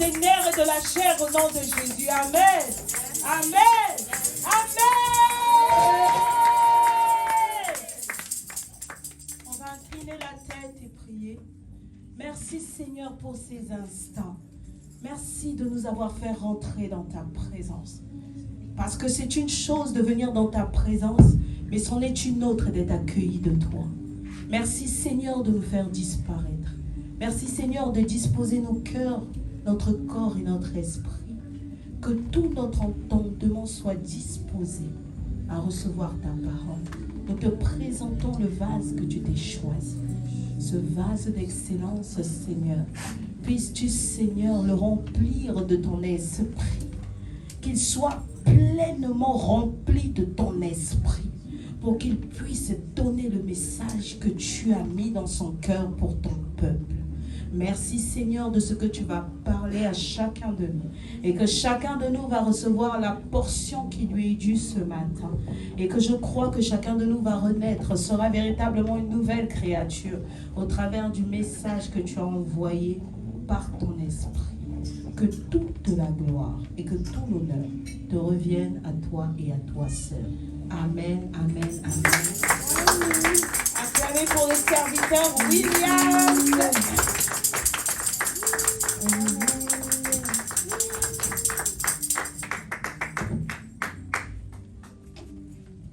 des nerfs et de la chair au nom de Jésus. Amen. Amen. Amen. On va incliner la tête et prier. Merci Seigneur pour ces instants. Merci de nous avoir fait rentrer dans ta présence. Parce que c'est une chose de venir dans ta présence, mais c'en est une autre d'être accueilli de toi. Merci Seigneur de nous faire disparaître. Merci Seigneur de disposer nos cœurs, notre corps et notre esprit. Que tout notre entendement soit disposé à recevoir ta parole. Nous te présentons le vase que tu t'es choisi. Ce vase d'excellence, Seigneur. Puisses-tu, Seigneur, le remplir de ton esprit. Qu'il soit pleinement rempli de ton esprit. Pour qu'il puisse donner le message que tu as mis dans son cœur pour ton peuple. Merci Seigneur de ce que tu vas parler à chacun de nous. Et que chacun de nous va recevoir la portion qui lui est due ce matin. Et que je crois que chacun de nous va renaître, sera véritablement une nouvelle créature au travers du message que tu as envoyé par ton esprit. Que toute la gloire et que tout l'honneur te reviennent à toi et à toi seul. Amen, amen, amen. Acclamez pour le serviteur William.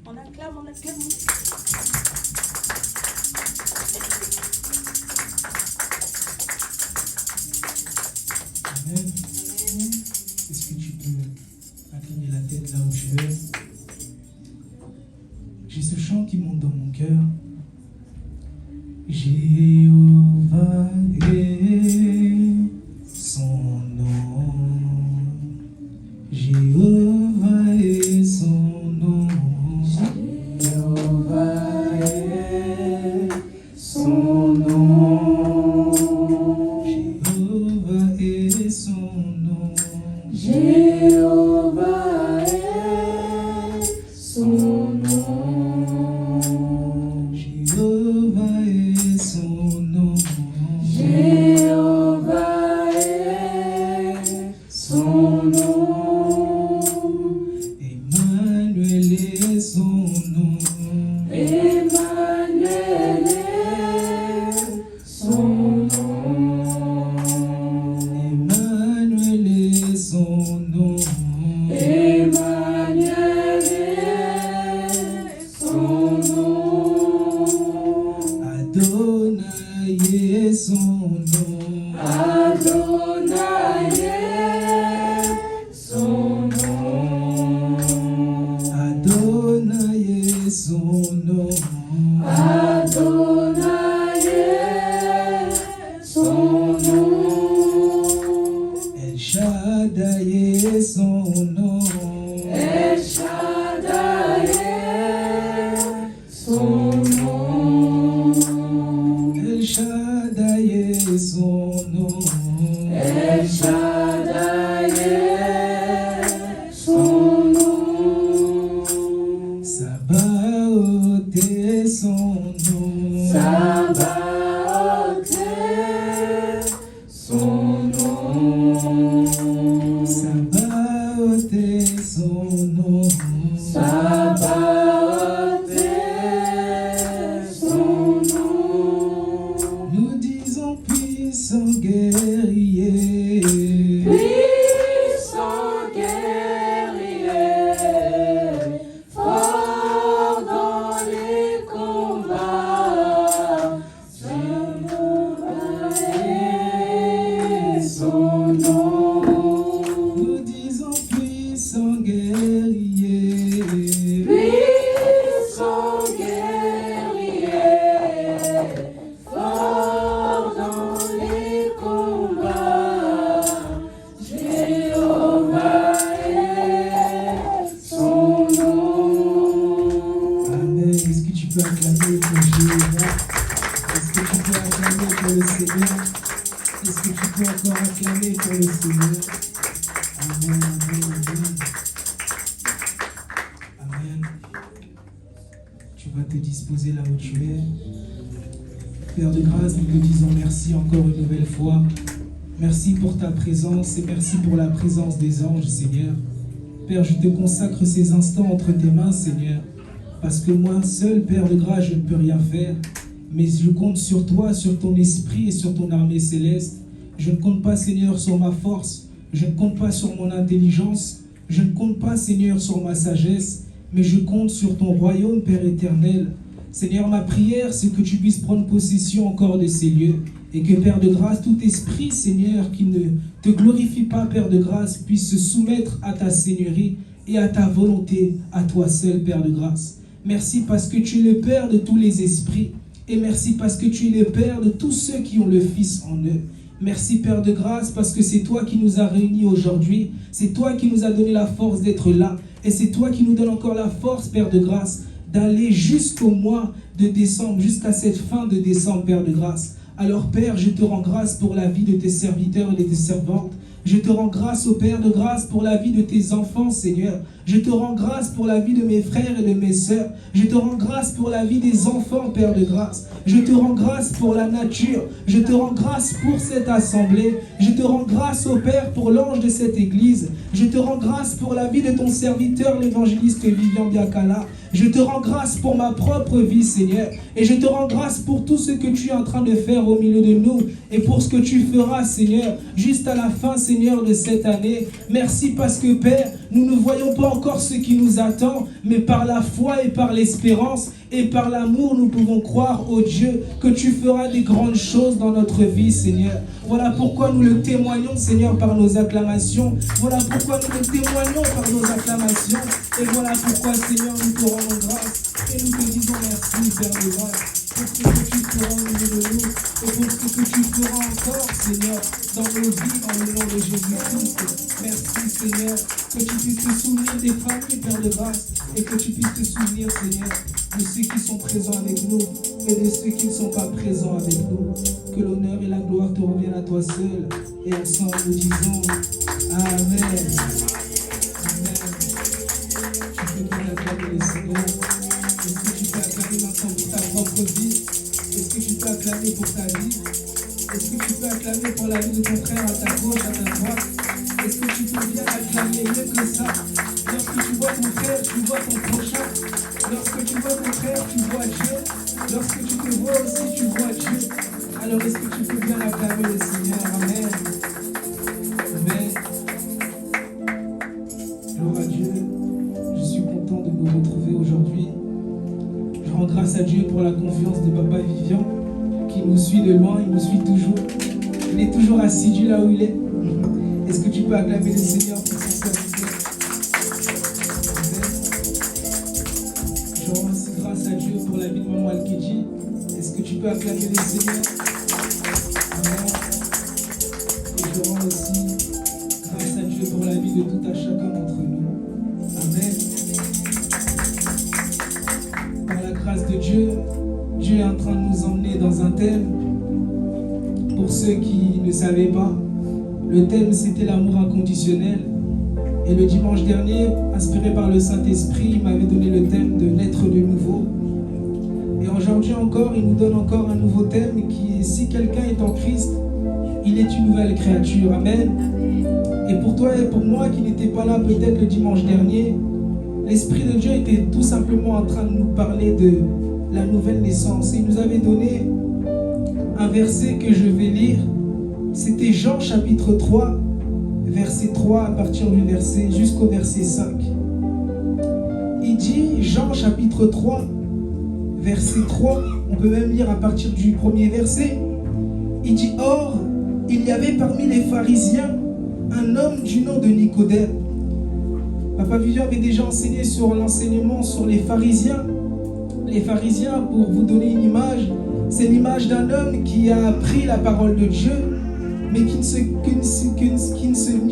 On acclame, on acclame. Amen. Est-ce que tu peux incliner la tête là où tu es? J'ai ce chant qui monte dans mon cœur. Jéhovah est son nom. Jéhovah est son nom. Jéhovah est son nom. Jéhovah est son nom. Jéhovah est son nom. Jéhovah est son nom. Jéhovah est son nom. Emmanuel est son nom. Emmanuel est son nom. Emmanuel est son nom. Emmanuel est son nom. Adonai est son nom. Adonai est son nom. Adonai est son nom. Adonai est son nom. El Shaddai est son nom. El Shaddai est son nom. El Shaddai est son nom. El Shaddai est son nom. Sabaoth est son nom. Sabaoth est son nom. Sabaoth est son nom. Sabaoth est son nom. Nous disons puissant guerrier. Puissant guerrier. Fort dans les combats. Jéhovah est son nom. Nous disons puissant guerrier. Puissant guerrier. Fort dans les combats. Jéhovah est son nom. Amen. Est-ce que tu peux acclamer pour Jéhovah? Est-ce que tu peux acclamer pour le Seigneur? Est-ce que tu peux encore acclamer pour le Seigneur? Amen, amen, amen. Amen. Tu vas te disposer là où tu es. Père de grâce, nous te disons merci encore une nouvelle fois Merci pour ta présence et merci pour la présence des anges, Seigneur. Père, je te consacre ces instants entre tes mains, Seigneur, parce que moi seul, Père de grâce, je ne peux rien faire, mais je compte sur toi, sur ton esprit et sur ton armée céleste. Je ne compte pas, Seigneur, sur ma force, je ne compte pas sur mon intelligence, je ne compte pas, Seigneur, sur ma sagesse, mais je compte sur ton royaume, Père éternel. Seigneur, ma prière, c'est que tu puisses prendre possession encore de ces lieux et que, Père de grâce, tout esprit, Seigneur, qui ne te glorifie pas, Père de grâce, puisse se soumettre à ta seigneurie et à ta volonté, à toi seul, Père de grâce. Merci parce que tu es le Père de tous les esprits et merci parce que tu es le Père de tous ceux qui ont le Fils en eux. Merci, Père de grâce, parce que c'est toi qui nous as réunis aujourd'hui. C'est toi qui nous as donné la force d'être là. Et c'est toi qui nous donne encore la force, Père de grâce, d'aller jusqu'au mois de décembre, jusqu'à cette fin de décembre, Père de grâce. Alors, Père, je te rends grâce pour la vie de tes serviteurs et de tes servantes. Je te rends grâce, au Père de grâce, pour la vie de tes enfants, Seigneur. Je te rends grâce pour la vie de mes frères et de mes sœurs. Je te rends grâce pour la vie des enfants, Père de grâce. Je te rends grâce pour la nature. Je te rends grâce pour cette assemblée. Je te rends grâce, au Père, pour l'ange de cette église. Je te rends grâce pour la vie de ton serviteur, l'évangéliste Vivian Biakala. Je te rends grâce pour ma propre vie, Seigneur. Et je te rends grâce pour tout ce que tu es en train de faire au milieu de nous. Et pour ce que tu feras, Seigneur, juste à la fin, Seigneur, de cette année. Merci parce que, Père, nous ne voyons pas encore ce qui nous attend, mais par la foi et par l'espérance et par l'amour, nous pouvons croire, ô Dieu, que tu feras des grandes choses dans notre vie, Seigneur. Voilà pourquoi nous le témoignons, Seigneur, par nos acclamations. Voilà pourquoi nous le témoignons par nos acclamations. Et voilà pourquoi, Seigneur, nous te rendons grâce. Et nous te disons merci, Père de grâce, pour ce que tu feras au milieu de nous. Et pour ce que tu feras encore, Seigneur, dans nos vies, dans le nom de Jésus-Christ. Merci, Seigneur, que tu puisses te souvenir des familles, Père de grâce, et que tu puisses te souvenir, Seigneur, de ceux qui sont présents avec nous et de ceux qui ne sont pas présents avec nous. Que l'honneur et la gloire te reviennent à toi seul. Et ensemble, nous disons Amen. Amen. Tu peux bien acclamer le Seigneur. Est-ce que tu peux acclamer maintenant pour ta propre vie? Est-ce que tu peux acclamer pour ta vie? Est-ce que tu peux acclamer pour la vie de ton frère à ta gauche, à ta droite? Est-ce que tu peux bien acclamer mieux que ça? Lorsque tu vois ton frère, tu vois ton prochain. Lorsque tu vois ton frère, tu vois Dieu. Lorsque tu te vois aussi, tu vois Dieu. Alors est-ce que tu peux bien acclamer le Seigneur? Amen. Amen. Gloire à Dieu. Je suis content de vous retrouver aujourd'hui. Je rends grâce à Dieu pour la confiance de Papa Vivian, qui nous suit de loin, il nous suit toujours. Il est toujours assidu là où il est. Est-ce que tu peux acclamer le Seigneur pour son serviteur? Je rends aussi grâce à Dieu pour la vie de Maman Alkeji. Est-ce que tu peux acclamer le Seigneur? Amen. Et je rends aussi grâce à Dieu pour la vie de tout à chacun d'entre nous. Amen. Par la grâce de Dieu, Dieu est en train de nous emmener dans un thème. Pour ceux qui ne savaient pas, le thème c'était l'amour inconditionnel. Et le dimanche dernier, inspiré par le Saint-Esprit, il m'avait donné le thème de naître de nouveau. Et aujourd'hui encore, il nous donne encore un nouveau thème qui est si quelqu'un est en Christ, il est une nouvelle créature. Amen. Et pour toi et pour moi qui n'étais pas là peut-être le dimanche dernier, l'Esprit de Dieu était tout simplement en train de nous parler de la nouvelle naissance. Et il nous avait donné un verset que je vais lire. C'était Jean chapitre 3, verset 3 à partir du verset jusqu'au verset 5. Il dit, Jean chapitre 3, verset 3, on peut même lire à partir du premier verset. Il dit, or, il y avait parmi les pharisiens un homme du nom de Nicodème. Papa Vivian avait déjà enseigné sur l'enseignement sur les pharisiens. Les pharisiens, pour vous donner une image, c'est l'image d'un homme qui a appris la parole de Dieu, mais qui ne se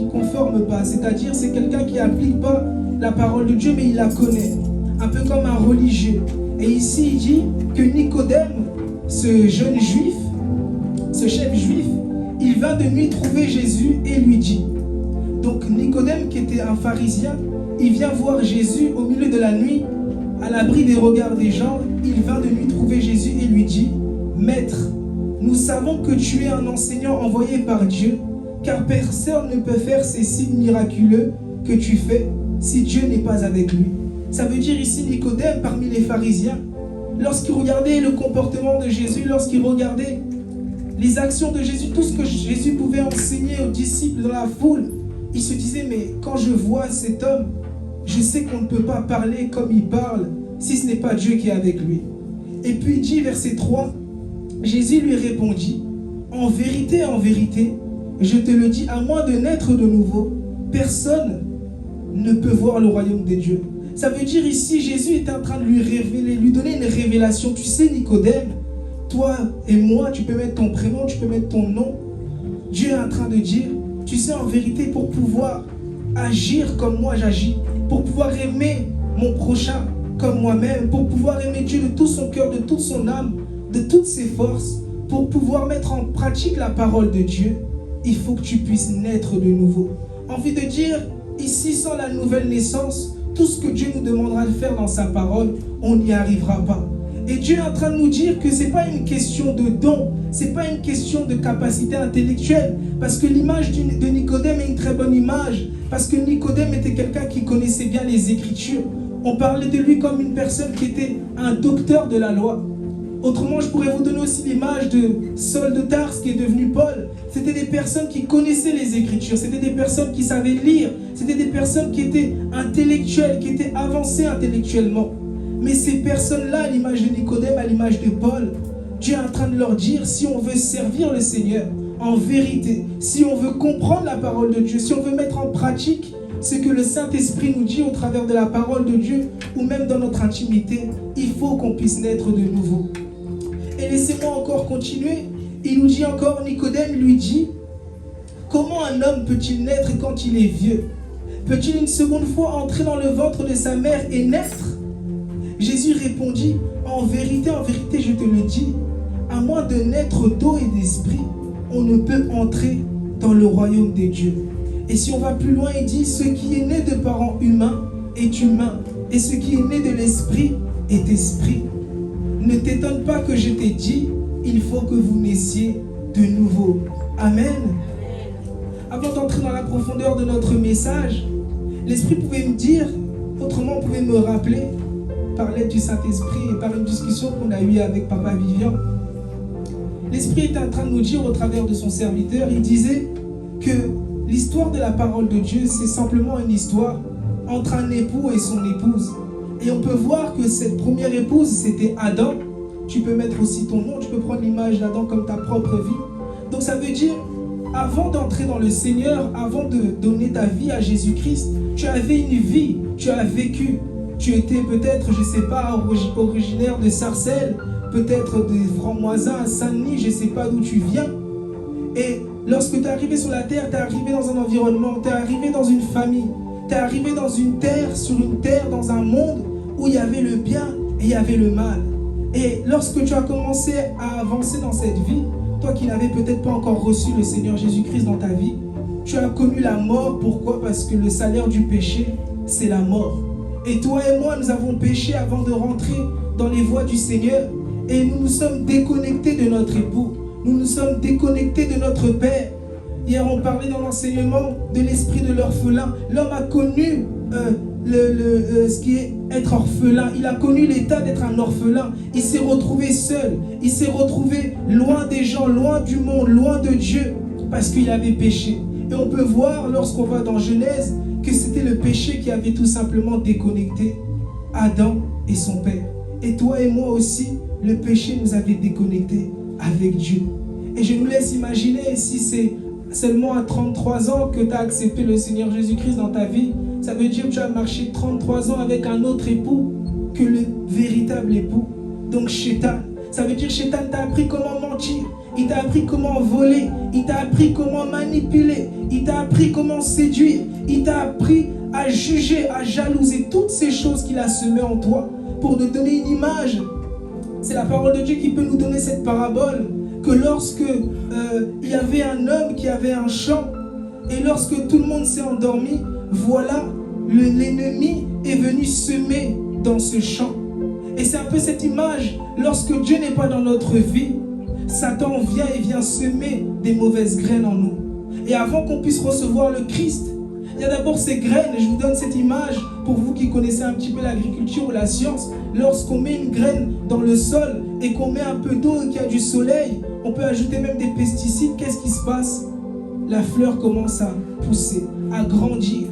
conforme pas. C'est-à-dire, c'est quelqu'un qui n'applique pas la parole de Dieu, mais il la connaît. Un peu comme un religieux. Et ici, il dit que Nicodème, ce jeune juif, ce chef juif, il vint de nuit trouver Jésus et lui dit. Donc Nicodème, qui était un pharisien, il vient voir Jésus au milieu de la nuit, à l'abri des regards des gens. Il vint de nuit trouver Jésus et lui dit, Maître, nous savons que tu es un enseignant envoyé par Dieu car personne ne peut faire ces signes miraculeux que tu fais si Dieu n'est pas avec lui. Ça veut dire ici Nicodème parmi les pharisiens, lorsqu'il regardait le comportement de Jésus, lorsqu'il regardait les actions de Jésus, tout ce que Jésus pouvait enseigner aux disciples dans la foule, il se disait, mais quand je vois cet homme, je sais qu'on ne peut pas parler comme il parle si ce n'est pas Dieu qui est avec lui. Et puis il dit, verset 3, Jésus lui répondit, en vérité, je te le dis, à moins de naître de nouveau, personne ne peut voir le royaume de Dieu. Ça veut dire ici, Jésus est en train de lui révéler, lui donner une révélation. Tu sais, Nicodème, toi et moi, tu peux mettre ton prénom, tu peux mettre ton nom. Dieu est en train de dire, tu sais, en vérité, pour pouvoir agir comme moi j'agis, pour pouvoir aimer mon prochain comme moi-même, pour pouvoir aimer Dieu de tout son cœur, de toute son âme, de toutes ses forces, pour pouvoir mettre en pratique la parole de Dieu, il faut que tu puisses naître de nouveau. Envie de dire, ici, sans la nouvelle naissance, tout ce que Dieu nous demandera de faire dans sa parole, on n'y arrivera pas. Et Dieu est en train de nous dire que ce n'est pas une question de don, ce n'est pas une question de capacité intellectuelle, parce que l'image de Nicodème est une très bonne image, parce que Nicodème était quelqu'un qui connaissait bien les Écritures. On parlait de lui comme une personne qui était un docteur de la loi. Autrement, je pourrais vous donner aussi l'image de Saul de Tarse qui est devenu Paul. C'était des personnes qui connaissaient les Écritures, c'était des personnes qui savaient lire, c'était des personnes qui étaient intellectuelles, qui étaient avancées intellectuellement. Mais ces personnes-là, à l'image de Nicodème, à l'image de Paul, Dieu est en train de leur dire, si on veut servir le Seigneur en vérité, si on veut comprendre la parole de Dieu, si on veut mettre en pratique ce que le Saint-Esprit nous dit au travers de la parole de Dieu, ou même dans notre intimité, il faut qu'on puisse naître de nouveau. Et laissez-moi encore continuer. Il nous dit encore, Nicodème lui dit, comment un homme peut-il naître quand il est vieux? Peut-il une seconde fois entrer dans le ventre de sa mère et naître? Jésus répondit, en vérité, je te le dis, à moins de naître d'eau et d'esprit, on ne peut entrer dans le royaume des dieux. Et si on va plus loin, il dit, ce qui est né de parents humains est humain, et ce qui est né de l'esprit est esprit. Ne t'étonne pas que je t'ai dit, il faut que vous naissiez de nouveau. Amen. Avant d'entrer dans la profondeur de notre message, l'Esprit pouvait me dire, autrement on pouvait me rappeler, par l'aide du Saint-Esprit et par une discussion qu'on a eue avec Papa Vivian. L'Esprit était en train de nous dire au travers de son serviteur, il disait que l'histoire de la parole de Dieu, c'est simplement une histoire entre un époux et son épouse. Et on peut voir que cette première épouse, c'était Adam. Tu peux mettre aussi ton nom, tu peux prendre l'image d'Adam comme ta propre vie. Donc ça veut dire, avant d'entrer dans le Seigneur, avant de donner ta vie à Jésus-Christ, tu avais une vie, tu as vécu. Tu étais peut-être, je ne sais pas, originaire de Sarcelles, peut-être de Franc-Moisin, à Saint-Denis, je ne sais pas d'où tu viens. Et lorsque tu es arrivé sur la terre, tu es arrivé dans un environnement, tu es arrivé dans une famille, tu es arrivé dans une terre, sur une terre, dans un monde où il y avait le bien et il y avait le mal. Et lorsque tu as commencé à avancer dans cette vie, toi qui n'avais peut-être pas encore reçu le Seigneur Jésus-Christ dans ta vie, tu as connu la mort. Pourquoi? Parce que le salaire du péché, c'est la mort. Et toi et moi, nous avons péché avant de rentrer dans les voies du Seigneur. Et nous nous sommes déconnectés de notre époux. Nous nous sommes déconnectés de notre Père. Hier, on parlait dans l'enseignement de l'esprit de l'orphelin. L'homme a connu ce qui est être orphelin. Il a connu l'état d'être un orphelin. Il s'est retrouvé seul. Il s'est retrouvé loin des gens, loin du monde, loin de Dieu, parce qu'il avait péché. Et on peut voir, lorsqu'on va dans Genèse, que c'était le péché qui avait tout simplement déconnecté Adam et son père. Et toi et moi aussi, le péché nous avait déconnectés avec Dieu. Et je nous laisse imaginer, si c'est seulement à 33 ans que tu as accepté le Seigneur Jésus-Christ dans ta vie, ça veut dire que tu as marché 33 ans avec un autre époux que le véritable époux. Donc Chétan, ça veut dire Chétan t'a appris comment mentir, il t'a appris comment voler, il t'a appris comment manipuler, il t'a appris comment séduire, il t'a appris à juger, à jalouser, toutes ces choses qu'il a semées en toi pour te donner une image. C'est la parole de Dieu qui peut nous donner cette parabole, que lorsque il y avait un homme qui avait un champ, et lorsque tout le monde s'est endormi, voilà, l'ennemi est venu semer dans ce champ. Et c'est un peu cette image, lorsque Dieu n'est pas dans notre vie, Satan vient et vient semer des mauvaises graines en nous. Et avant qu'on puisse recevoir le Christ, il y a d'abord ces graines. Je vous donne cette image pour vous qui connaissez un petit peu l'agriculture ou la science. Lorsqu'on met une graine dans le sol et qu'on met un peu d'eau et qu'il y a du soleil, on peut ajouter même des pesticides. Qu'est-ce qui se passe? La fleur commence à pousser, à grandir.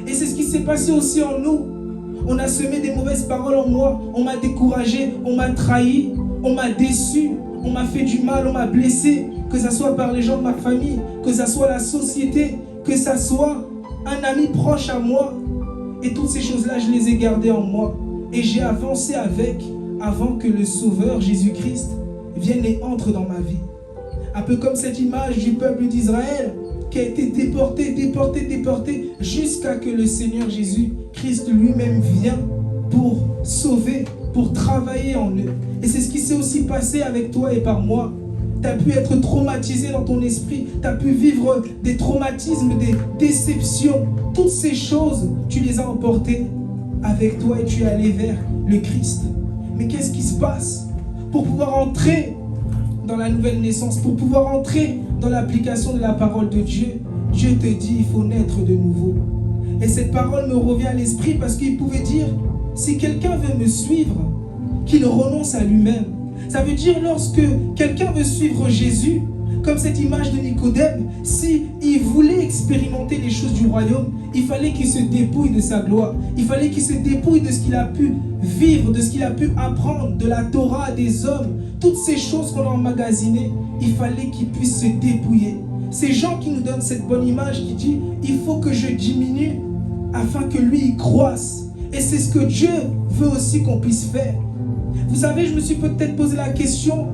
Et c'est ce qui s'est passé aussi en nous. On a semé des mauvaises paroles en moi. On m'a découragé, on m'a trahi, on m'a déçu, on m'a fait du mal, on m'a blessé. Que ce soit par les gens de ma famille, que ce soit la société, que ce soit un ami proche à moi. Et toutes ces choses-là, je les ai gardées en moi. Et j'ai avancé avec avant que le Sauveur Jésus-Christ vienne et entre dans ma vie. Un peu comme cette image du peuple d'Israël qui a été déporté jusqu'à que le Seigneur Jésus-Christ lui-même vienne pour sauver, pour travailler en eux. Et c'est ce qui s'est aussi passé avec toi et par moi. Tu as pu être traumatisé dans ton esprit, tu as pu vivre des traumatismes, des déceptions. Toutes ces choses, tu les as emportées avec toi et tu es allé vers le Christ. Mais qu'est-ce qui se passe? Pour pouvoir entrer dans la nouvelle naissance, pour pouvoir entrer dans l'application de la parole de Dieu, Dieu te dit, il faut naître de nouveau. Et cette parole me revient à l'esprit parce qu'il pouvait dire, si quelqu'un veut me suivre, qu'il renonce à lui-même. Ça veut dire lorsque quelqu'un veut suivre Jésus, comme cette image de Nicodème, s'il voulait expérimenter les choses du royaume, il fallait qu'il se dépouille de sa gloire. Il fallait qu'il se dépouille de ce qu'il a pu vivre, de ce qu'il a pu apprendre, de la Torah, des hommes. Toutes ces choses qu'on a emmagasinées, il fallait qu'il puisse se dépouiller. Ces gens qui nous donnent cette bonne image qui dit, il faut que je diminue afin que lui il croisse. Et c'est ce que Dieu veut aussi qu'on puisse faire. Vous savez, je me suis peut-être posé la question,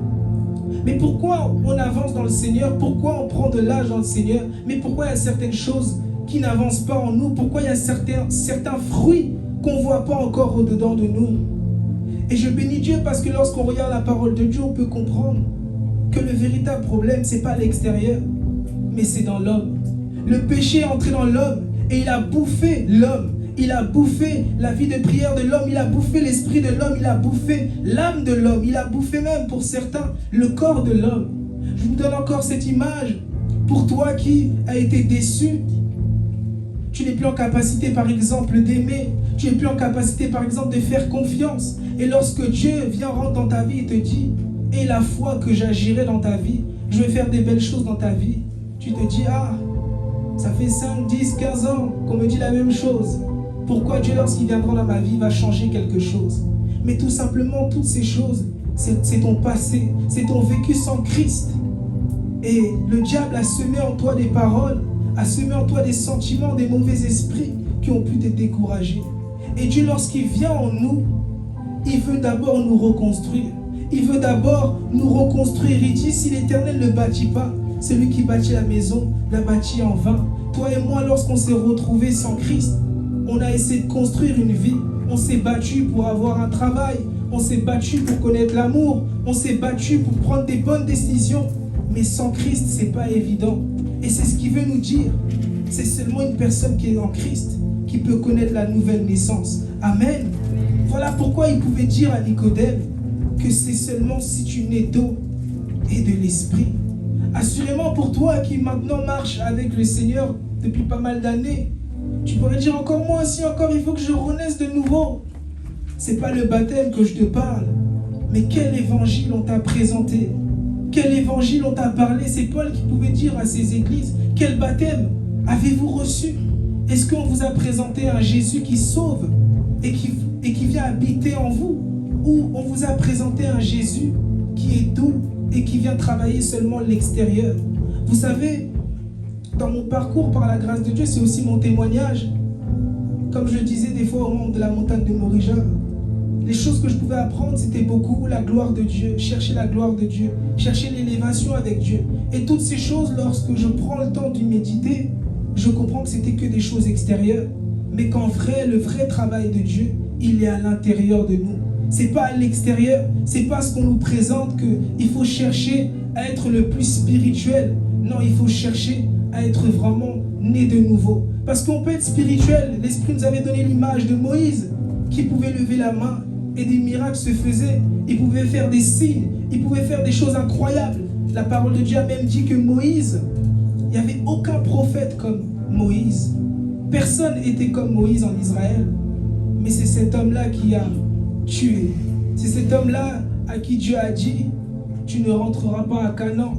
mais pourquoi on avance dans le Seigneur? Pourquoi on prend de l'âge dans le Seigneur? Mais pourquoi il y a certaines choses qui n'avancent pas en nous? Pourquoi il y a certains fruits qu'on ne voit pas encore au-dedans de nous? Et je bénis Dieu parce que lorsqu'on regarde la parole de Dieu, on peut comprendre que le véritable problème, ce n'est pas à l'extérieur, mais c'est dans l'homme. Le péché est entré dans l'homme et il a bouffé l'homme. Il a bouffé la vie de prière de l'homme, il a bouffé l'esprit de l'homme, il a bouffé l'âme de l'homme, il a bouffé même pour certains le corps de l'homme. Je vous donne encore cette image pour toi qui a été déçu. Tu n'es plus en capacité par exemple d'aimer, tu n'es plus en capacité par exemple de faire confiance. Et lorsque Dieu vient rentrer dans ta vie et te dit, et la foi que j'agirai dans ta vie, je vais faire des belles choses dans ta vie. Tu te dis, ah, ça fait 5, 10, 15 ans qu'on me dit la même chose. Pourquoi Dieu, lorsqu'il viendra dans ma vie, va changer quelque chose? Mais tout simplement, toutes ces choses, c'est ton passé, c'est ton vécu sans Christ. Et le diable a semé en toi des paroles, a semé en toi des sentiments, des mauvais esprits qui ont pu te décourager. Et Dieu, lorsqu'il vient en nous, il veut d'abord nous reconstruire. Il veut d'abord nous reconstruire. Il dit, si l'Éternel ne bâtit pas, celui qui bâtit la maison l'a bâti en vain. Toi et moi, lorsqu'on s'est retrouvés sans Christ, on a essayé de construire une vie. On s'est battu pour avoir un travail. On s'est battu pour connaître l'amour. On s'est battu pour prendre des bonnes décisions. Mais sans Christ, ce n'est pas évident. Et c'est ce qu'il veut nous dire. C'est seulement une personne qui est en Christ qui peut connaître la nouvelle naissance. Amen. Voilà pourquoi il pouvait dire à Nicodème que c'est seulement si tu nais d'eau et de l'esprit. Assurément pour toi qui maintenant marche avec le Seigneur depuis pas mal d'années, tu pourrais dire encore moi aussi, encore il faut que je renaisse de nouveau. C'est pas le baptême que je te parle, mais quel évangile on t'a présenté? Quel évangile on t'a parlé? C'est Paul qui pouvait dire à ces églises, quel baptême avez-vous reçu? Est-ce qu'on vous a présenté un Jésus qui sauve et qui vient habiter en vous? Ou on vous a présenté un Jésus qui est doux et qui vient travailler seulement l'extérieur? Vous savez, dans mon parcours par la grâce de Dieu, c'est aussi mon témoignage. Comme je disais des fois au monde de la montagne de Morija, les choses que je pouvais apprendre, c'était beaucoup la gloire de Dieu, chercher la gloire de Dieu, chercher l'élévation avec Dieu. Et toutes ces choses, lorsque je prends le temps d'y méditer, je comprends que c'était que des choses extérieures, mais qu'en vrai, le vrai travail de Dieu, il est à l'intérieur de nous. C'est pas à l'extérieur, c'est pas ce qu'on nous présente qu'il faut chercher à être le plus spirituel. Non, il faut chercher à être vraiment né de nouveau. Parce qu'on peut être spirituel. L'Esprit nous avait donné l'image de Moïse qui pouvait lever la main et des miracles se faisaient. Il pouvait faire des signes, il pouvait faire des choses incroyables. La parole de Dieu a même dit que Moïse, il Il n'y avait aucun prophète comme Moïse. Personne n'était comme Moïse en Israël. Mais c'est cet homme-là qui a tué. C'est cet homme-là à qui Dieu a dit, tu ne rentreras pas à Canaan.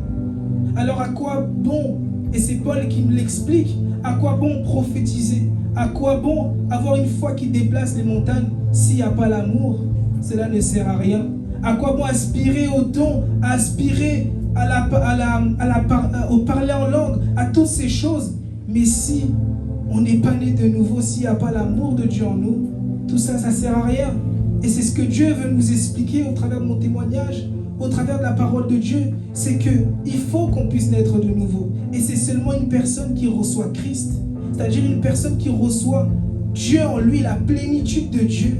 Alors à quoi bon, et c'est Paul qui nous l'explique, à quoi bon prophétiser? À quoi bon avoir une foi qui déplace les montagnes s'il n'y a pas l'amour? Cela ne sert à rien. À quoi bon aspirer au don, aspirer au parler en langue, à toutes ces choses? Mais si on n'est pas né de nouveau, s'il n'y a pas l'amour de Dieu en nous, tout ça, ça ne sert à rien. Et c'est ce que Dieu veut nous expliquer au travers de mon témoignage, au travers de la parole de Dieu, c'est qu'il faut qu'on puisse naître de nouveau. Et c'est seulement une personne qui reçoit Christ, c'est-à-dire une personne qui reçoit Dieu en lui, la plénitude de Dieu,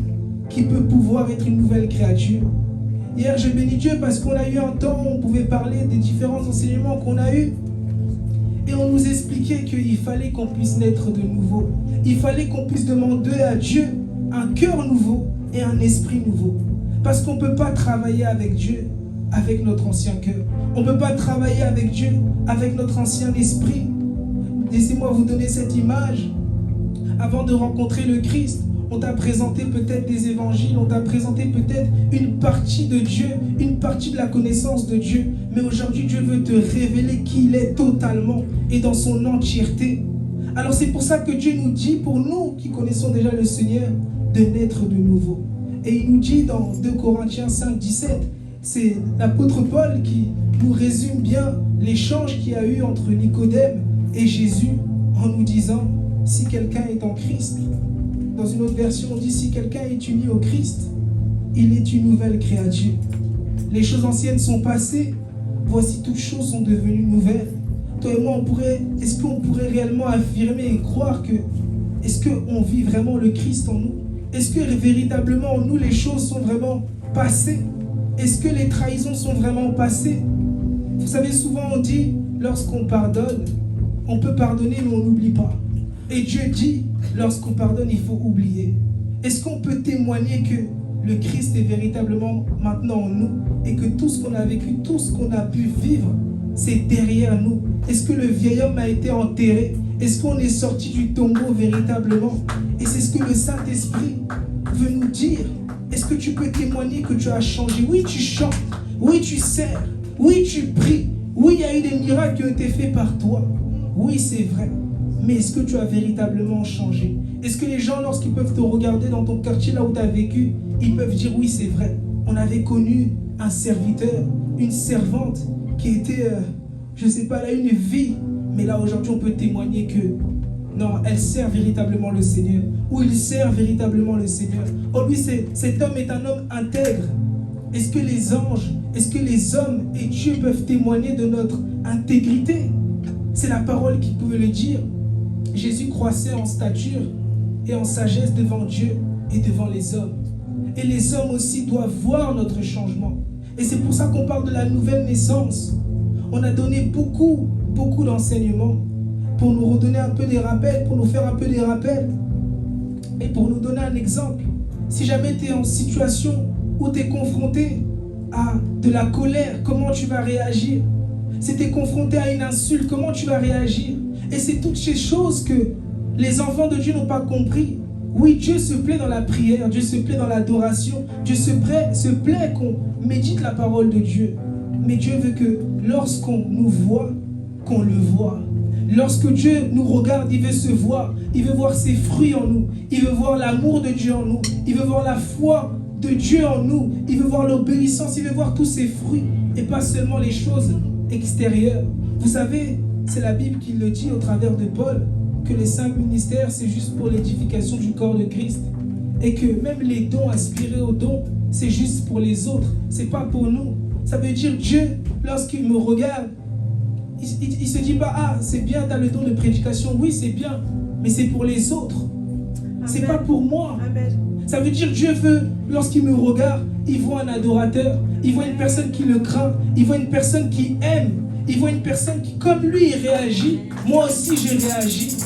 qui peut pouvoir être une nouvelle créature. Hier, je bénis Dieu parce qu'on a eu un temps où on pouvait parler des différents enseignements qu'on a eus. Et on nous expliquait qu'il fallait qu'on puisse naître de nouveau. Il fallait qu'on puisse demander à Dieu un cœur nouveau et un esprit nouveau. Parce qu'on ne peut pas travailler avec Dieu avec notre ancien cœur. On ne peut pas travailler avec Dieu avec notre ancien esprit. Laissez-moi vous donner cette image. Avant de rencontrer le Christ, on t'a présenté peut-être des évangiles, on t'a présenté peut-être une partie de Dieu, une partie de la connaissance de Dieu. Mais aujourd'hui, Dieu veut te révéler qui il est totalement et dans son entièreté. Alors c'est pour ça que Dieu nous dit, pour nous qui connaissons déjà le Seigneur, de naître de nouveau. Et il nous dit dans 2 Corinthiens 5, 17, c'est l'apôtre Paul qui nous résume bien l'échange qu'il y a eu entre Nicodème et Jésus en nous disant, si quelqu'un est en Christ, dans une autre version on dit, si quelqu'un est uni au Christ, il est une nouvelle créature. Les choses anciennes sont passées, voici toutes choses sont devenues nouvelles. Toi et moi, est-ce qu'on pourrait réellement affirmer et croire que, est-ce qu'on vit vraiment le Christ en nous? Est-ce que véritablement en nous les choses sont vraiment passées? Est-ce que les trahisons sont vraiment passées? Vous savez, souvent on dit, lorsqu'on pardonne, on peut pardonner mais on n'oublie pas. Et Dieu dit, lorsqu'on pardonne, il faut oublier. Est-ce qu'on peut témoigner que le Christ est véritablement maintenant en nous et que tout ce qu'on a vécu, tout ce qu'on a pu vivre, c'est derrière nous? Est-ce que le vieil homme a été enterré? Est-ce qu'on est sorti du tombeau véritablement? Et c'est ce que le Saint-Esprit veut nous dire. Est-ce que tu peux témoigner que tu as changé? Oui, tu chantes. Oui, tu sers. Oui, tu pries. Oui, il y a eu des miracles qui ont été faits par toi. Oui, c'est vrai. Mais est-ce que tu as véritablement changé? Est-ce que les gens, lorsqu'ils peuvent te regarder dans ton quartier, là où tu as vécu, ils peuvent dire oui, c'est vrai. On avait connu un serviteur, une servante qui était, je ne sais pas, elle a une vie. Mais là, aujourd'hui, on peut témoigner que non, elle sert véritablement le Seigneur. Ou il sert véritablement le Seigneur. Oh, lui, cet homme est un homme intègre. Est-ce que les anges, est-ce que les hommes et Dieu peuvent témoigner de notre intégrité? C'est la parole qui pouvait le dire. Jésus croissait en stature et en sagesse devant Dieu et devant les hommes. Et les hommes aussi doivent voir notre changement. Et c'est pour ça qu'on parle de la nouvelle naissance. On a donné beaucoup d'enseignements pour nous redonner un peu des rappels, pour nous faire un peu des rappels et pour nous donner un exemple. Si jamais tu es en situation où tu es confronté à de la colère, comment tu vas réagir? Si tu es confronté à une insulte, comment tu vas réagir? Et c'est toutes ces choses que les enfants de Dieu n'ont pas compris. Oui, Dieu se plaît dans la prière, Dieu se plaît dans l'adoration, Dieu se plaît qu'on médite la parole de Dieu. Mais Dieu veut que lorsqu'on nous voit, qu'on le voit. Lorsque Dieu nous regarde, il veut se voir. Il veut voir ses fruits en nous. Il veut voir l'amour de Dieu en nous. Il veut voir la foi de Dieu en nous. Il veut voir l'obéissance. Il veut voir tous ses fruits et pas seulement les choses extérieures. Vous savez, c'est la Bible qui le dit au travers de Paul, que les 5 ministères, c'est juste pour l'édification du corps de Christ. Et que même les dons, aspirer aux dons, c'est juste pour les autres. C'est pas pour nous. Ça veut dire Dieu, lorsqu'il me regarde, il se dit pas, ah, c'est bien, tu as le don de prédication. Oui, c'est bien, mais c'est pour les autres. C'est pas pour moi. Amen. Ça veut dire Dieu veut, lorsqu'il me regarde, il voit un adorateur, il voit une personne qui le craint, il voit une personne qui aime, il voit une personne qui, comme lui, il réagit. Moi aussi, j'ai réagi.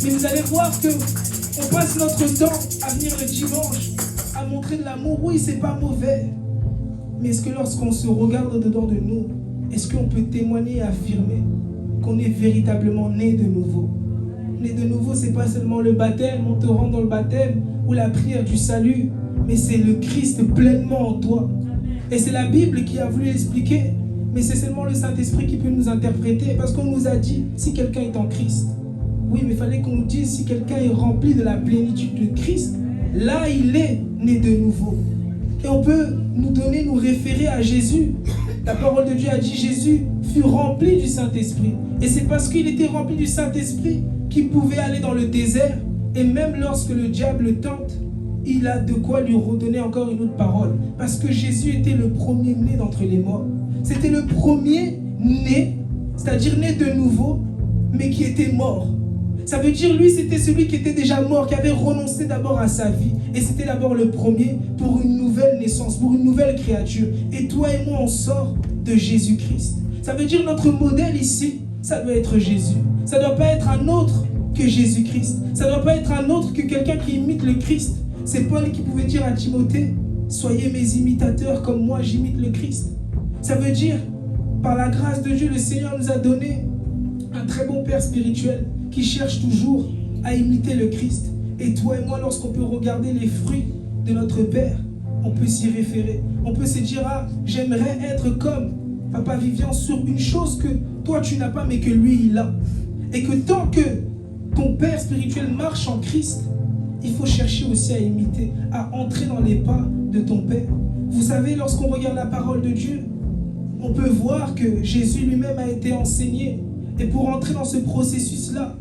Mais vous allez voir que on passe notre temps à venir le dimanche, à montrer de l'amour. Oui, c'est pas mauvais. Mais est-ce que lorsqu'on se regarde dedans de nous, est-ce qu'on peut témoigner et affirmer qu'on est véritablement né de nouveau. Né de nouveau, ce n'est pas seulement le baptême, on te rend dans le baptême ou la prière du salut, mais c'est le Christ pleinement en toi. Et c'est la Bible qui a voulu expliquer, mais c'est seulement le Saint-Esprit qui peut nous interpréter, parce qu'on nous a dit si quelqu'un est en Christ. Oui, mais il fallait qu'on nous dise si quelqu'un est rempli de la plénitude de Christ, là il est né de nouveau. Et on peut nous référer à Jésus. La parole de Dieu a dit Jésus fut rempli du Saint-Esprit. Et c'est parce qu'il était rempli du Saint-Esprit qu'il pouvait aller dans le désert. Et même lorsque le diable le tente, il a de quoi lui redonner encore une autre parole. Parce que Jésus était le premier-né d'entre les morts. C'était le premier-né, c'est-à-dire né de nouveau, mais qui était mort. Ça veut dire, lui, c'était celui qui était déjà mort, qui avait renoncé d'abord à sa vie. Et c'était d'abord le premier pour une nouvelle naissance, pour une nouvelle créature. Et toi et moi, on sort de Jésus-Christ. Ça veut dire, notre modèle ici, ça doit être Jésus. Ça ne doit pas être un autre que Jésus-Christ. Ça ne doit pas être un autre que quelqu'un qui imite le Christ. C'est Paul qui pouvait dire à Timothée, soyez mes imitateurs comme moi j'imite le Christ. Ça veut dire, par la grâce de Dieu, le Seigneur nous a donné un très bon père spirituel qui cherche toujours à imiter le Christ. Et toi et moi, lorsqu'on peut regarder les fruits de notre Père, on peut s'y référer. On peut se dire, ah, j'aimerais être comme Papa Vivian sur une chose que toi tu n'as pas, mais que lui il a. Et que tant que ton Père spirituel marche en Christ, il faut chercher aussi à imiter, à entrer dans les pas de ton Père. Vous savez, lorsqu'on regarde la parole de Dieu, on peut voir que Jésus lui-même a été enseigné. Et pour entrer dans ce processus-là,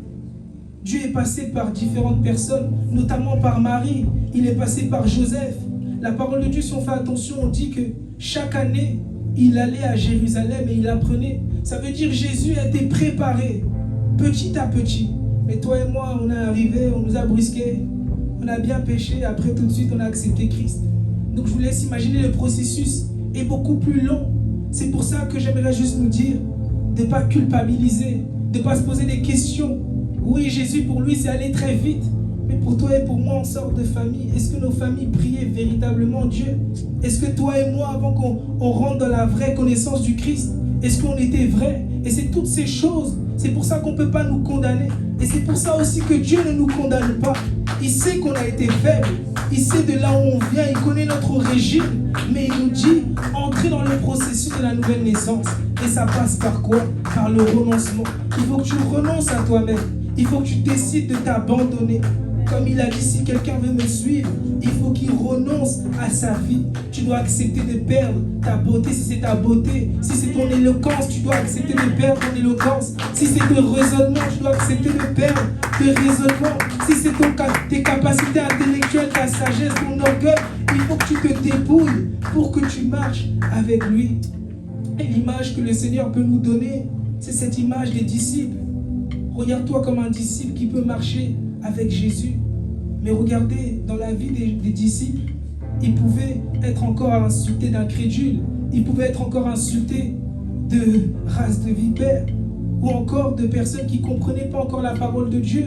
Dieu est passé par différentes personnes, notamment par Marie. Il est passé par Joseph. La parole de Dieu, si on fait attention, on dit que chaque année, il allait à Jérusalem et il apprenait. Ça veut dire que Jésus a été préparé petit à petit. Mais toi et moi, on est arrivé, on nous a brusqués, on a bien péché, après tout de suite, on a accepté Christ. Donc je vous laisse imaginer, le processus est beaucoup plus long. C'est pour ça que j'aimerais juste nous dire de ne pas culpabiliser, de ne pas se poser des questions. Oui, Jésus, pour lui, c'est aller très vite. Mais pour toi et pour moi, on sort de famille. Est-ce que nos familles priaient véritablement Dieu? Est-ce que toi et moi, avant qu'on rentre dans la vraie connaissance du Christ, est-ce qu'on était vrai? Et c'est toutes ces choses. C'est pour ça qu'on ne peut pas nous condamner. Et c'est pour ça aussi que Dieu ne nous condamne pas. Il sait qu'on a été faible. Il sait de là où on vient. Il connaît notre origine. Mais il nous dit, entrez dans le processus de la nouvelle naissance. Et ça passe par quoi? Par le renoncement. Il faut que tu renonces à toi-même. Il faut que tu décides de t'abandonner. Comme il a dit, si quelqu'un veut me suivre, il faut qu'il renonce à sa vie. Tu dois accepter de perdre ta beauté si c'est ta beauté. Si c'est ton éloquence, tu dois accepter de perdre ton éloquence. Si c'est ton raisonnement, tu dois accepter de perdre tes raisonnements. Si c'est tes capacités intellectuelles, ta sagesse, ton orgueil, il faut que tu te dépouilles pour que tu marches avec lui. Et l'image que le Seigneur peut nous donner, c'est cette image des disciples. Regarde-toi comme un disciple qui peut marcher avec Jésus. Mais regardez, dans la vie des disciples, ils pouvaient être encore insultés d'incrédules. Ils pouvaient être encore insultés de race de vipères. Ou encore de personnes qui ne comprenaient pas encore la parole de Dieu.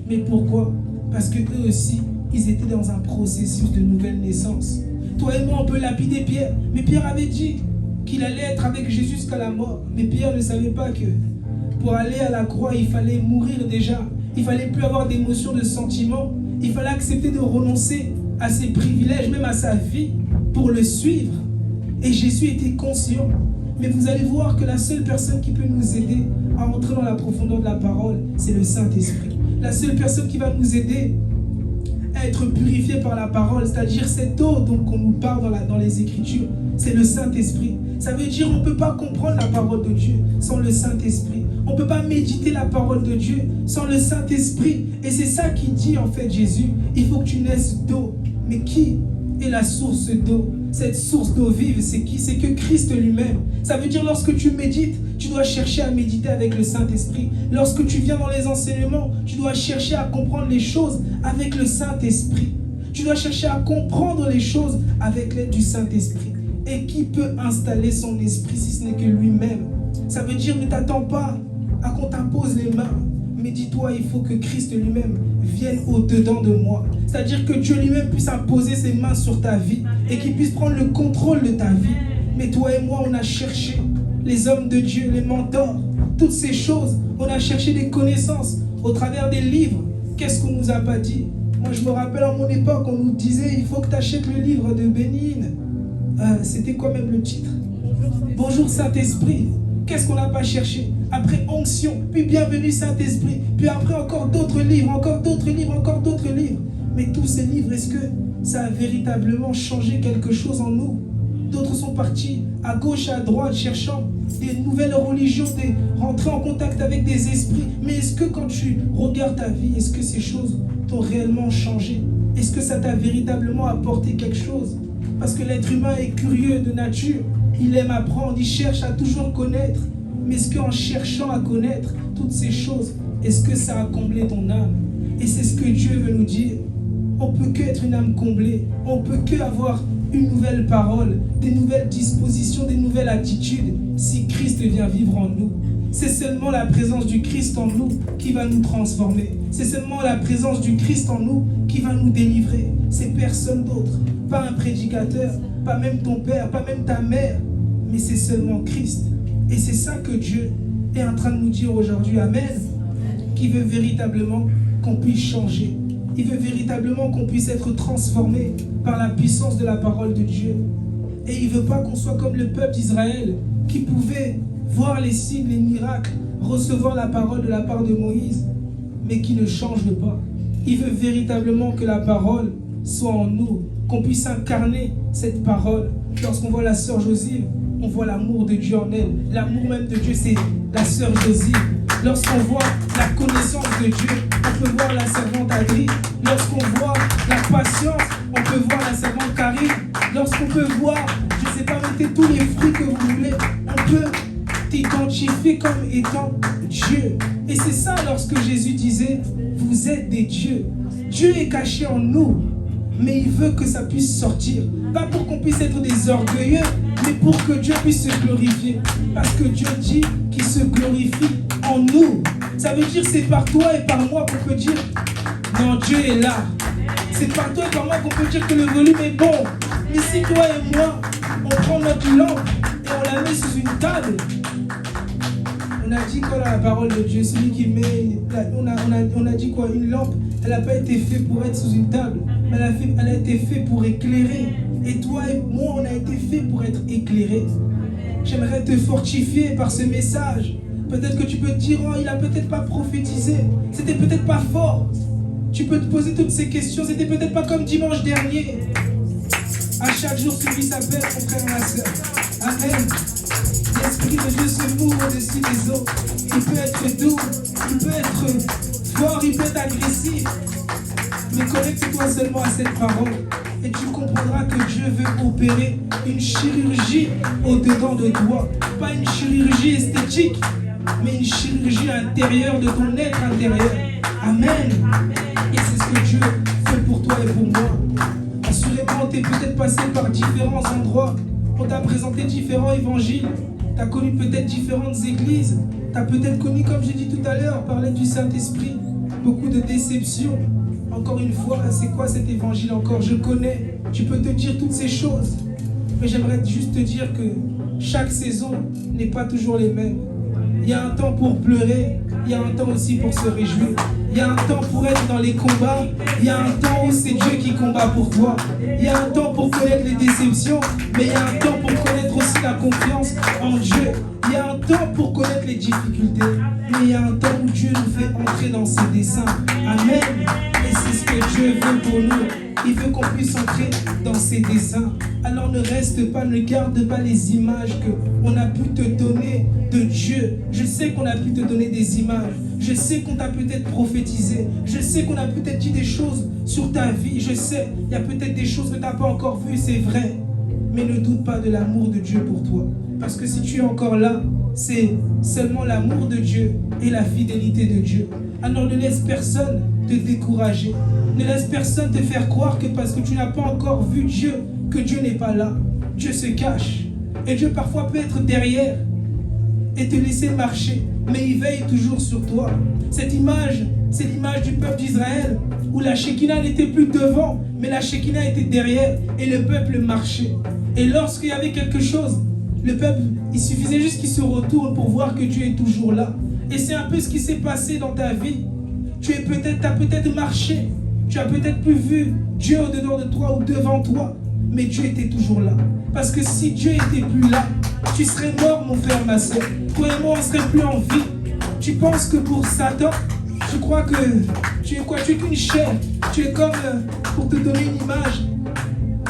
Mais pourquoi? Parce que eux aussi, ils étaient dans un processus de nouvelle naissance. Toi et moi, on peut lapider Pierre. Mais Pierre avait dit qu'il allait être avec Jésus jusqu'à la mort. Mais Pierre ne savait pas que pour aller à la croix, il fallait mourir déjà. Il fallait plus avoir d'émotions, de sentiments. Il fallait accepter de renoncer à ses privilèges, même à sa vie, pour le suivre. Et Jésus était conscient. Mais vous allez voir que la seule personne qui peut nous aider à entrer dans la profondeur de la parole, c'est le Saint-Esprit. La seule personne qui va nous aider à être purifié par la parole, c'est-à-dire cette eau dont on nous parle dans les Écritures, c'est le Saint-Esprit. Ça veut dire qu'on ne peut pas comprendre la parole de Dieu sans le Saint-Esprit. On ne peut pas méditer la parole de Dieu sans le Saint-Esprit. Et c'est ça qui dit en fait Jésus, il faut que tu naisses d'eau. Mais qui est la source d'eau? Cette source d'eau vive, c'est qui? C'est que Christ lui-même. Ça veut dire lorsque tu médites, tu dois chercher à méditer avec le Saint-Esprit. Lorsque tu viens dans les enseignements, tu dois chercher à comprendre les choses avec le Saint-Esprit. Tu dois chercher à comprendre les choses avec l'aide du Saint-Esprit. Et qui peut installer son esprit si ce n'est que lui-même? Ça veut dire ne t'attends pas à qu'on t'impose les mains. Mais dis-toi, il faut que Christ lui-même vienne au-dedans de moi. C'est-à-dire que Dieu lui-même puisse imposer ses mains sur ta vie et qu'il puisse prendre le contrôle de ta vie. Mais toi et moi, on a cherché les hommes de Dieu, les mentors, toutes ces choses. On a cherché des connaissances au travers des livres. Qu'est-ce qu'on nous a pas dit? Moi, je me rappelle à mon époque, on nous disait, il faut que tu achètes le livre de Bénigne. C'était quoi même le titre? Bonjour Saint-Esprit. Qu'est-ce qu'on n'a pas cherché? Après onction, puis bienvenue Saint-Esprit, puis après encore d'autres livres, encore d'autres livres, encore d'autres livres. Mais tous ces livres, est-ce que ça a véritablement changé quelque chose en nous? D'autres sont partis à gauche, à droite, cherchant des nouvelles religions, rentrer en contact avec des esprits. Mais est-ce que quand tu regardes ta vie, est-ce que ces choses t'ont réellement changé? Est-ce que ça t'a véritablement apporté quelque chose? Parce que l'être humain est curieux de nature. Il aime apprendre, il cherche à toujours connaître. Mais est-ce qu'en cherchant à connaître toutes ces choses, est-ce que ça a comblé ton âme? Et c'est ce que Dieu veut nous dire. On ne peut qu'être une âme comblée. On ne peut qu'avoir une nouvelle parole, des nouvelles dispositions, des nouvelles attitudes si Christ vient vivre en nous. C'est seulement la présence du Christ en nous qui va nous transformer. C'est seulement la présence du Christ en nous qui va nous délivrer. C'est personne d'autre. Pas un prédicateur, pas même ton père, pas même ta mère, mais c'est seulement Christ. Et c'est ça que Dieu est en train de nous dire aujourd'hui. Amen. Qui veut véritablement qu'on puisse changer. Il veut véritablement qu'on puisse être transformé par la puissance de la parole de Dieu. Et il ne veut pas qu'on soit comme le peuple d'Israël qui pouvait voir les signes, les miracles, recevoir la parole de la part de Moïse, mais qui ne change pas. Il veut véritablement que la parole soit en nous, qu'on puisse incarner cette parole. Lorsqu'on voit la sœur Josive, on voit l'amour de Dieu en elle. L'amour même de Dieu, c'est la sœur Josive. Lorsqu'on voit la connaissance de Dieu, on peut voir la servante Adrie. Lorsqu'on voit la patience, on peut voir la servante Karine. Lorsqu'on peut voir, je ne sais pas, mettez tous les fruits que vous voulez, on peut t'identifier comme étant Dieu. Et c'est ça lorsque Jésus disait, vous êtes des dieux. Dieu est caché en nous, mais il veut que ça puisse sortir. Pas pour qu'on puisse être des orgueilleux, mais pour que Dieu puisse se glorifier. Parce que Dieu dit qu'il se glorifie en nous. Ça veut dire c'est par toi et par moi qu'on peut dire non, Dieu est là. C'est par toi et par moi qu'on peut dire que le volume est bon. Mais si toi et moi, on prend notre lampe et on la met sous une table, on a dit quoi dans la parole de Dieu? Celui qui met, on a dit quoi? Une lampe, elle n'a pas été faite pour être sous une table, mais elle a été faite pour éclairer. Et toi et moi, on a été faits pour être éclairés. J'aimerais te fortifier par ce message. Peut-être que tu peux te dire, oh, il n'a peut-être pas prophétisé. C'était peut-être pas fort. Tu peux te poser toutes ces questions. C'était peut-être pas comme dimanche dernier. À chaque jour, celui s'appelle mon frère et ma soeur. Amen. L'Esprit de Dieu se moue au-dessus des eaux. Il peut être doux, il peut être fort, il peut être agressif. Mais connecte-toi seulement à cette parole. Et tu comprendras que Dieu veut opérer une chirurgie au-dedans de toi. Pas une chirurgie esthétique, mais une chirurgie intérieure de ton être intérieur. Amen. Et c'est ce que Dieu fait pour toi et pour moi. Assurément, tu es peut-être passé par différents endroits. On t'a présenté différents évangiles. Tu as connu peut-être différentes églises. Tu as peut-être connu, comme j'ai dit tout à l'heure, parler du Saint-Esprit, beaucoup de déceptions. Encore une fois, c'est quoi cet évangile encore? Je connais. Tu peux te dire toutes ces choses. Mais j'aimerais juste te dire que chaque saison n'est pas toujours les mêmes. Il y a un temps pour pleurer. Il y a un temps aussi pour se réjouir. Il y a un temps pour être dans les combats. Il y a un temps où c'est Dieu qui combat pour toi. Il y a un temps pour connaître les déceptions. Mais il y a un temps pour connaître aussi la confiance en Dieu. Il y a un temps pour connaître les difficultés. Mais il y a un temps où Dieu nous fait entrer dans ses desseins. Amen. Et c'est ce que Dieu veut pour nous. Il veut qu'on puisse entrer dans ses desseins. Alors ne reste pas, ne garde pas les images qu'on a pu te donner de Dieu. Je sais qu'on a pu te donner des images. Je sais qu'on t'a peut-être prophétisé. Je sais qu'on a peut-être dit des choses sur ta vie. Je sais, il y a peut-être des choses que tu n'as pas encore vues, c'est vrai. Mais ne doute pas de l'amour de Dieu pour toi. Parce que si tu es encore là, c'est seulement l'amour de Dieu et la fidélité de Dieu. Alors ne laisse personne te décourager. Ne laisse personne te faire croire que parce que tu n'as pas encore vu Dieu, que Dieu n'est pas là. Dieu se cache. Et Dieu parfois peut être derrière et te laisser marcher. Mais il veille toujours sur toi. Cette image, c'est l'image du peuple d'Israël où la Shekinah n'était plus devant, mais la Shekinah était derrière et le peuple marchait. Et lorsqu'il y avait quelque chose Le peuple, il suffisait juste qu'il se retourne pour voir que Dieu est toujours là. Et c'est un peu ce qui s'est passé dans ta vie. Tu as peut-être marché, tu as peut-être plus vu Dieu au-dedans de toi ou devant toi, mais Dieu était toujours là. Parce que si Dieu était plus là, tu serais mort, mon frère, ma soeur. Toi et moi, on serait plus en vie. Tu penses que pour Satan, tu crois que tu es quoi? Tu es qu'une chair. Tu es comme, pour te donner une image,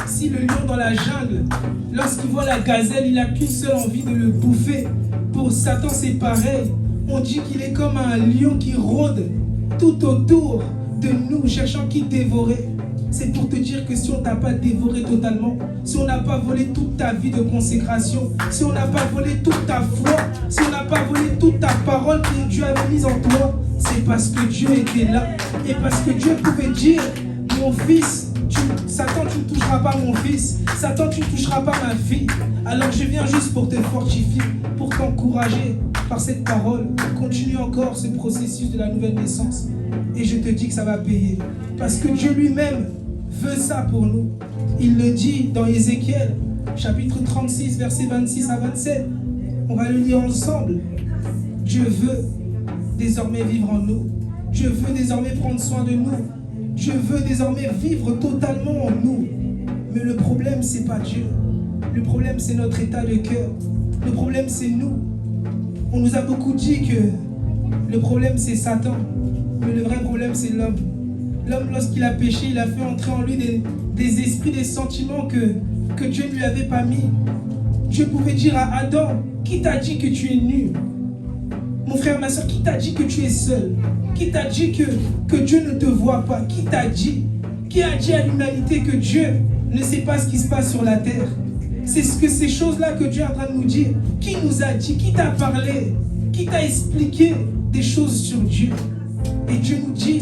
si le lion dans la jungle, lorsqu'il voit la gazelle, il n'a qu'une seule envie de le bouffer. Pour Satan, c'est pareil. On dit qu'il est comme un lion qui rôde tout autour de nous, cherchant qui dévorer. C'est pour te dire que si on t'a pas dévoré totalement, si on n'a pas volé toute ta vie de consécration, si on n'a pas volé toute ta foi, si on n'a pas volé toute ta parole que Dieu avait mise en toi, c'est parce que Dieu était là. Et parce que Dieu pouvait dire, mon fils, Satan, tu ne toucheras pas mon fils. Satan, tu ne toucheras pas ma fille. Alors je viens juste pour te fortifier, pour t'encourager par cette parole. Continue encore ce processus de la nouvelle naissance. Et je te dis que ça va payer. Parce que Dieu lui-même veut ça pour nous. Il le dit dans Ézéchiel, chapitre 36, versets 26 à 27. On va le lire ensemble. Dieu veut désormais vivre en nous. Dieu veut désormais prendre soin de nous. Dieu veut désormais vivre totalement en nous. Mais le problème, c'est pas Dieu. Le problème, c'est notre état de cœur. Le problème, c'est nous. On nous a beaucoup dit que le problème, c'est Satan. Mais le vrai problème, c'est l'homme. L'homme, lorsqu'il a péché, il a fait entrer en lui des esprits, des sentiments que Dieu ne lui avait pas mis. Dieu pouvait dire à Adam, qui t'a dit que tu es nu? Mon frère, ma soeur, qui t'a dit que tu es seul? Qui t'a dit que Dieu ne te voit pas? Qui t'a dit? Qui a dit à l'humanité que Dieu ne sait pas ce qui se passe sur la terre? C'est ces choses-là que Dieu est en train de nous dire. Qui nous a dit? Qui t'a parlé? Qui t'a expliqué des choses sur Dieu? Et Dieu nous dit,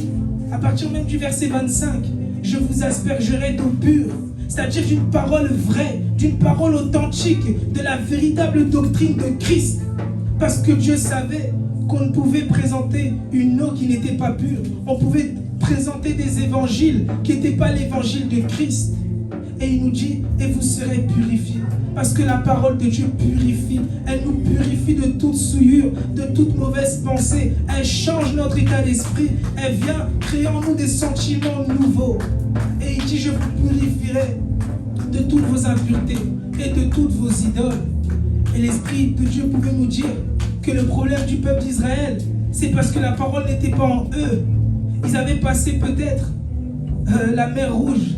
à partir même du verset 25, je vous aspergerai d'eau pure, c'est-à-dire d'une parole vraie, d'une parole authentique, de la véritable doctrine de Christ. Parce que Dieu savait qu'on ne pouvait présenter une eau qui n'était pas pure. On pouvait présenter des évangiles qui n'étaient pas l'évangile de Christ. Et il nous dit, et vous serez purifiés. Parce que la parole de Dieu purifie. Elle nous purifie de toute souillure, de toute mauvaise pensée. Elle change notre état d'esprit. Elle vient créer en nous des sentiments nouveaux. Et il dit, je vous purifierai de toutes vos impuretés et de toutes vos idoles. Et l'Esprit de Dieu pouvait nous dire que le problème du peuple d'Israël, c'est parce que la parole n'était pas en eux. Ils avaient passé peut-être la mer Rouge,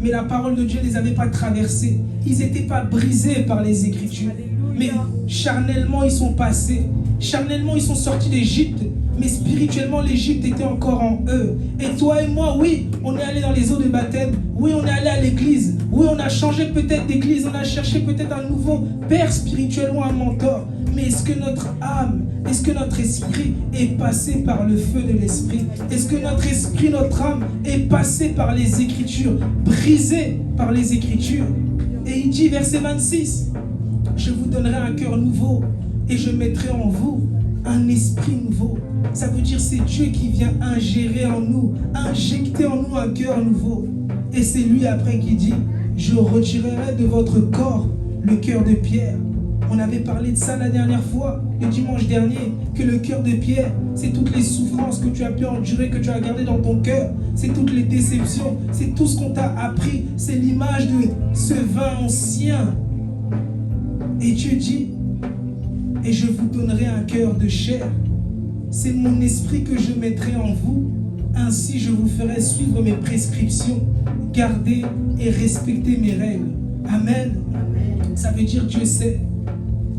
mais la parole de Dieu ne les avait pas traversés. Ils n'étaient pas brisés par les Écritures. Mais charnellement, ils sont passés. Charnellement, ils sont sortis d'Égypte. Mais spirituellement, l'Égypte était encore en eux. Et toi et moi, oui, on est allé dans les eaux de baptême. Oui, on est allé à l'église. Oui, on a changé peut-être d'église. On a cherché peut-être un nouveau père spirituellement, un mentor. Mais est-ce que notre âme, est-ce que notre esprit est passé par le feu de l'esprit? Est-ce que notre esprit, notre âme est passé par les Écritures, brisé par les Écritures? Et il dit, verset 26, je vous donnerai un cœur nouveau et je mettrai en vous un esprit nouveau. Ça veut dire c'est Dieu qui vient ingérer en nous, injecter en nous un cœur nouveau. Et c'est lui après qui dit, je retirerai de votre corps le cœur de pierre. On avait parlé de ça la dernière fois, le dimanche dernier, que le cœur de pierre, c'est toutes les souffrances que tu as pu endurer, que tu as gardées dans ton cœur. C'est toutes les déceptions, c'est tout ce qu'on t'a appris. C'est l'image de ce vin ancien. Et Dieu dit, et je vous donnerai un cœur de chair. C'est mon esprit que je mettrai en vous. Ainsi, je vous ferai suivre mes prescriptions, garder et respecter mes règles. Amen. Ça veut dire Dieu sait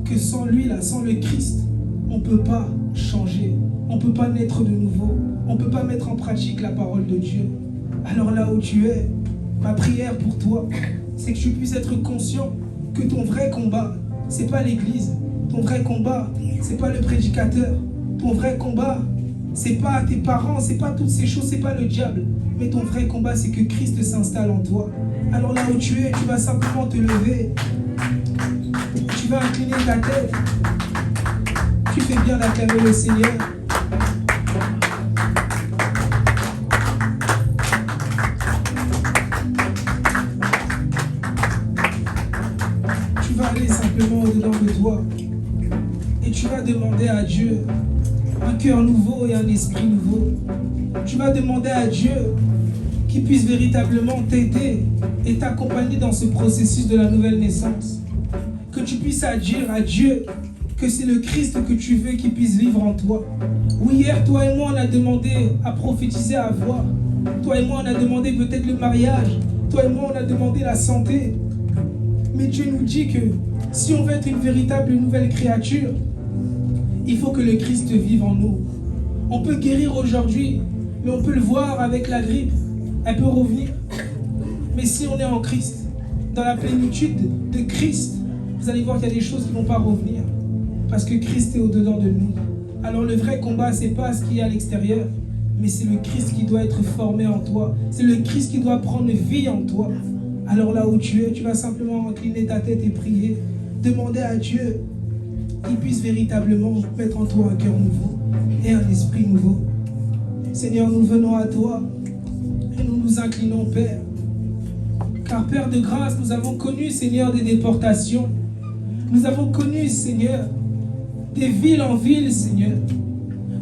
que sans lui, là, sans le Christ, on ne peut pas changer. On ne peut pas naître de nouveau. On ne peut pas mettre en pratique la parole de Dieu. Alors là où tu es, ma prière pour toi, c'est que tu puisses être conscient que ton vrai combat, ce n'est pas l'église. Ton vrai combat, ce n'est pas le prédicateur. Ton vrai combat, ce n'est pas tes parents, ce n'est pas toutes ces choses, ce n'est pas le diable. Mais ton vrai combat, c'est que Christ s'installe en toi. Alors là où tu es, tu vas simplement te lever. Tu vas incliner ta tête. Tu fais bien d'acclamer le Seigneur. Tu vas aller simplement simplement au-dedans de toi. Et tu vas demander à Dieu un cœur nouveau et un esprit nouveau. Tu vas demander à Dieu qu'il puisse véritablement t'aider et t'accompagner dans ce processus de la nouvelle naissance. Que tu puisses dire à Dieu que c'est le Christ que tu veux qu'il puisse vivre en toi. Oui, hier, toi et moi, on a demandé à prophétiser à voix. Toi et moi, on a demandé peut-être le mariage. Toi et moi, on a demandé la santé. Mais Dieu nous dit que si on veut être une véritable nouvelle créature, il faut que le Christ vive en nous. On peut guérir aujourd'hui, mais on peut le voir avec la grippe. Elle peut revenir. Mais si on est en Christ, dans la plénitude de Christ, vous allez voir qu'il y a des choses qui ne vont pas revenir. Parce que Christ est au-dedans de nous. Alors le vrai combat, ce n'est pas ce qu'il y a à l'extérieur, mais c'est le Christ qui doit être formé en toi. C'est le Christ qui doit prendre vie en toi. Alors là où tu es, tu vas simplement incliner ta tête et prier. Demander à Dieu qu'il puisse véritablement mettre en toi un cœur nouveau et un esprit nouveau. Seigneur, nous venons à toi et nous nous inclinons, Père. Car Père de grâce, nous avons connu, Seigneur, des déportations. Nous avons connu, Seigneur, des villes en villes, Seigneur.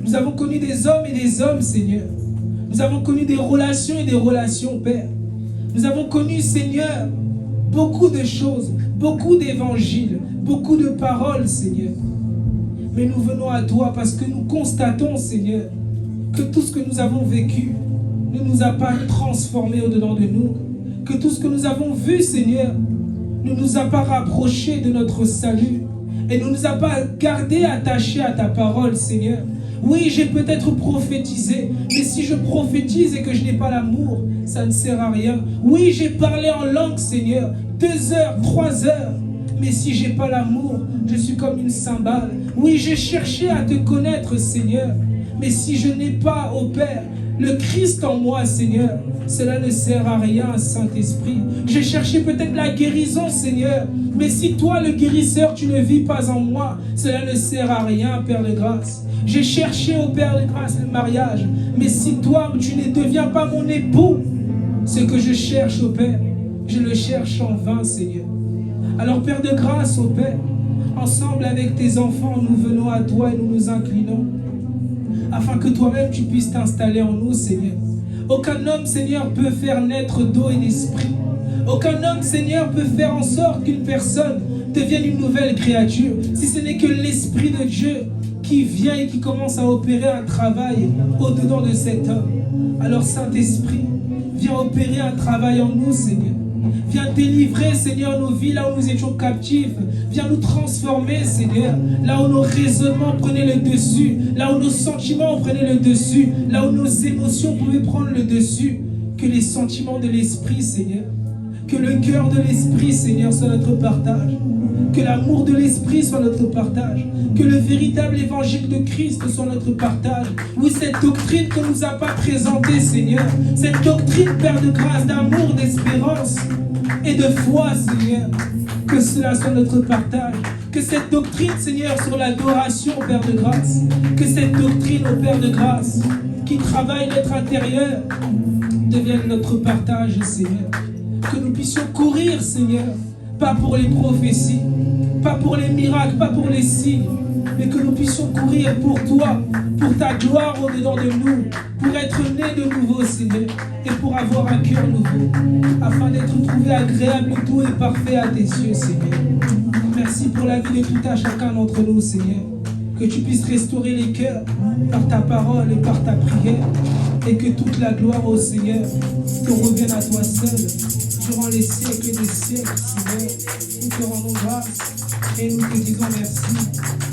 Nous avons connu des hommes et des hommes, Seigneur. Nous avons connu des relations et des relations, Père. Nous avons connu, Seigneur, beaucoup de choses, beaucoup d'évangiles, beaucoup de paroles, Seigneur. Mais nous venons à toi parce que nous constatons, Seigneur, que tout ce que nous avons vécu ne nous a pas transformés au-dedans de nous. Que tout ce que nous avons vu, Seigneur, ne nous a pas rapprochés de notre salut et ne nous a pas gardés attachés à ta parole, Seigneur. Oui, j'ai peut-être prophétisé, mais si je prophétise et que je n'ai pas l'amour, ça ne sert à rien. Oui, j'ai parlé en langue, Seigneur, 2 heures, 3 heures, mais si je n'ai pas l'amour, je suis comme une cymbale. Oui, j'ai cherché à te connaître, Seigneur, mais si je n'ai pas, ô Père, le Christ en moi, Seigneur, cela ne sert à rien, Saint-Esprit. J'ai cherché peut-être la guérison, Seigneur, mais si toi, le guérisseur, tu ne vis pas en moi, cela ne sert à rien, Père de grâce. J'ai cherché, ô Père de grâce, le mariage, mais si toi, tu ne deviens pas mon époux, ce que je cherche, ô Père, je le cherche en vain, Seigneur. Alors, Père de grâce, ô Père, ensemble avec tes enfants, nous venons à toi et nous nous inclinons, afin que toi-même tu puisses t'installer en nous, Seigneur. Aucun homme, Seigneur, peut faire naître d'eau et d'esprit. Aucun homme, Seigneur, peut faire en sorte qu'une personne devienne une nouvelle créature, si ce n'est que l'Esprit de Dieu qui vient et qui commence à opérer un travail au-dedans de cet homme. Alors, Saint-Esprit, viens opérer un travail en nous, Seigneur. Viens délivrer, Seigneur, nos vies là où nous étions captifs. Viens nous transformer, Seigneur, là où nos raisonnements prenaient le dessus, là où nos sentiments prenaient le dessus, là où nos émotions pouvaient prendre le dessus. Que les sentiments de l'Esprit, Seigneur, que le cœur de l'Esprit, Seigneur, soit notre partage. Que l'amour de l'Esprit soit notre partage. Que le véritable évangile de Christ soit notre partage. Oui, cette doctrine que nous a pas présentée, Seigneur, cette doctrine, Père de grâce, d'amour, d'espérance et de foi, Seigneur, que cela soit notre partage. Que cette doctrine, Seigneur, sur l'adoration, Père de grâce, que cette doctrine, au Père de grâce, qui travaille notre intérieur, devienne notre partage, Seigneur. Que nous puissions courir, Seigneur, pas pour les prophéties, pas pour les miracles, pas pour les signes, mais que nous puissions courir pour toi, pour ta gloire au-dedans de nous, pour être nés de nouveau, Seigneur, et pour avoir un cœur nouveau, afin d'être trouvé agréable, doux et parfait à tes yeux, Seigneur. Merci pour la vie de tout à chacun d'entre nous, Seigneur. Que tu puisses restaurer les cœurs par ta parole et par ta prière, et que toute la gloire au Seigneur te revienne à toi seul, durant les siècles des siècles, Seigneur. Nous te rendons grâce et nous te disons merci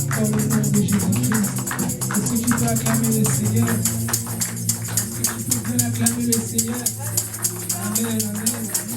dans le nom de Jésus-Christ. Est-ce que tu peux acclamer le Seigneur? Est-ce que tu peux bien acclamer le Seigneur? Amen, amen.